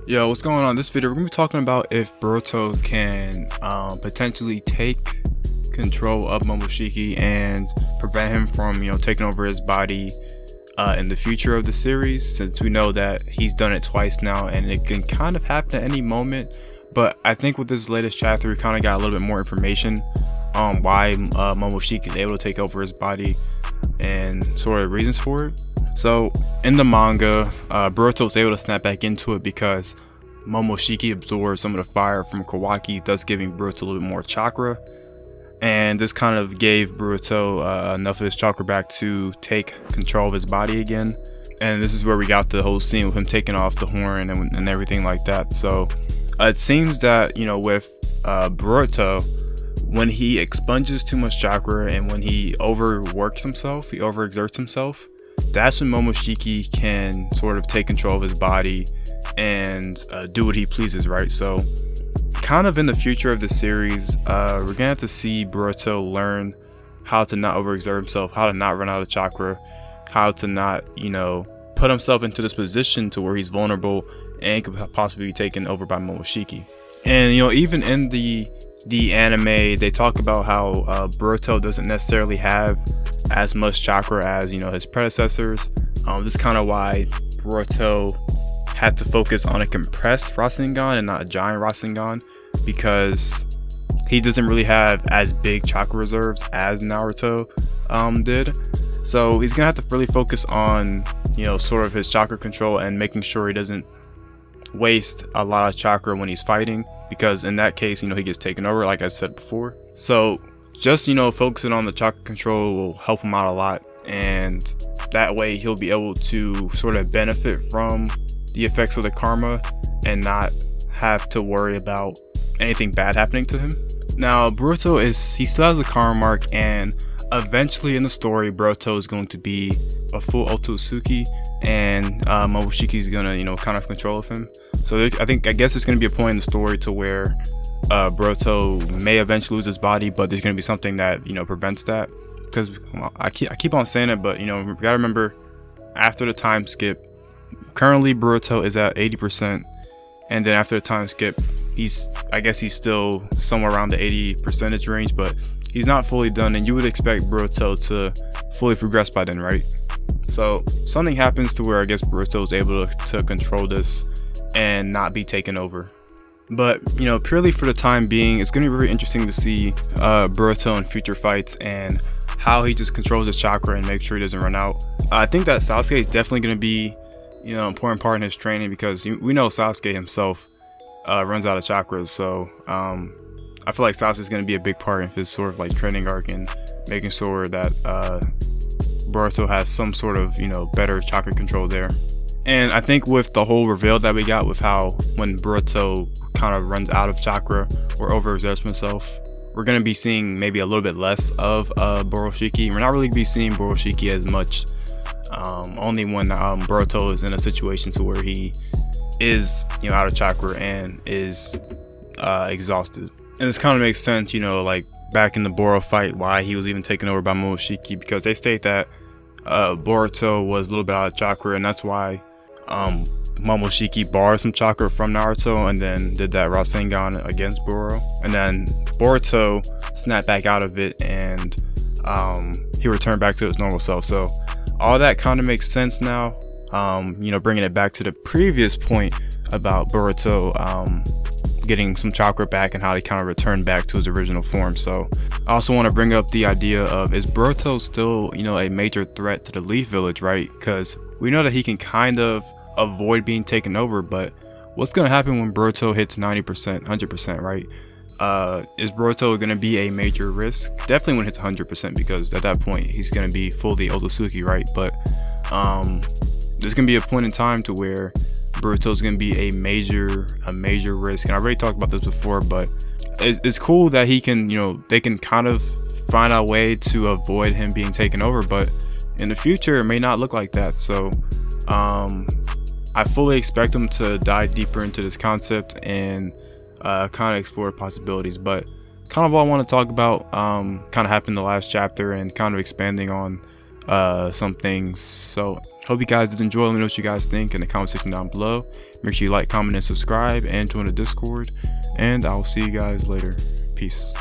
Yo, what's going on? This video, we're gonna be talking about if Boruto can potentially take control of Momoshiki and prevent him from, taking over his body in the future of the series. Since we know that he's done it twice now, and it can kind of happen at any moment. But I think with this latest chapter, we kind of got a little bit more information on why Momoshiki is able to take over his body and sort of reasons for it. So in the manga, Boruto was able to snap back into it because Momoshiki absorbed some of the fire from Kawaki, thus giving Boruto a little bit more chakra. And this kind of gave Boruto enough of his chakra back to take control of his body again. And this is where we got the whole scene with him taking off the horn and everything like that. So it seems that, with Boruto, when he expunges too much chakra and when he overworks himself, he overexerts himself, that's when Momoshiki can sort of take control of his body and do what he pleases, right? So kind of in the future of the series, we're gonna have to see Boruto learn how to not overexert himself, how to not run out of chakra, how to not, put himself into this position to where he's vulnerable and could possibly be taken over by Momoshiki. And even in the anime, they talk about how Boruto doesn't necessarily have as much chakra as his predecessors. This is kind of why Boruto had to focus on a compressed Rasengan and not a giant Rasengan, because he doesn't really have as big chakra reserves as Naruto did. So he's gonna have to really focus on sort of his chakra control and making sure he doesn't waste a lot of chakra when he's fighting, because in that case he gets taken over, like I said before. So just focusing on the chakra control will help him out a lot, and that way he'll be able to sort of benefit from the effects of the karma and not have to worry about anything bad happening to him. Now Boruto he still has a karma mark, and eventually in the story Boruto is going to be a full Otsutsuki, and Momoshiki is gonna kind of control of him. So I guess there's gonna be a point in the story to where Boruto may eventually lose his body, but there's gonna be something that prevents that. Because I keep on saying it, but we gotta remember, after the time skip, currently Boruto is at 80%, and then after the time skip, I guess he's still somewhere around the 80% range, but he's not fully done, and you would expect Boruto to fully progress by then, right? So something happens to where I guess Boruto is able to control this and not be taken over. But purely for the time being, it's going to be very interesting to see Boruto in future fights and how he just controls his chakra and make sure he doesn't run out. I think that Sasuke is definitely going to be an important part in his training, because we know Sasuke himself runs out of chakras. So I feel like Sasuke is going to be a big part of his sort of like training arc and making sure that Boruto has some sort of better chakra control there. And I think with the whole reveal that we got with how when Boruto kind of runs out of chakra or overexerts himself, we're going to be seeing maybe a little bit less of Borushiki. We're not really going to be seeing Borushiki as much, only when Boruto is in a situation to where he is out of chakra and is exhausted. And this kind of makes sense, like back in the Boro fight, why he was even taken over by Momoshiki, because they state that Boruto was a little bit out of chakra, and that's why Momoshiki borrowed some chakra from Naruto and then did that Rasengan against Boro, and then Boruto snapped back out of it and he returned back to his normal self. So all that kind of makes sense now, bringing it back to the previous point about Boruto getting some chakra back and how he kind of returned back to his original form. So I also want to bring up the idea of, is Boruto still a major threat to the Leaf Village, right? Because we know that he can kind of avoid being taken over, but what's going to happen when Boruto hits 90%, 100%, right? Is Boruto going to be a major risk? Definitely when it hits 100%, because at that point he's going to be fully Otsutsuki, right? But there's going to be a point in time to where Boruto is going to be a major risk. And I already talked about this before, but it's cool that he can, they can kind of find a way to avoid him being taken over, but in the future it may not look like that. So I fully expect him to dive deeper into this concept and kind of explore possibilities. But kind of all I want to talk about kind of happened in the last chapter, and kind of expanding on some things. So hope you guys did enjoy. Let me know what you guys think in the comment section down below. Make sure you like, comment, and subscribe, and join the Discord. And I'll see you guys later. Peace.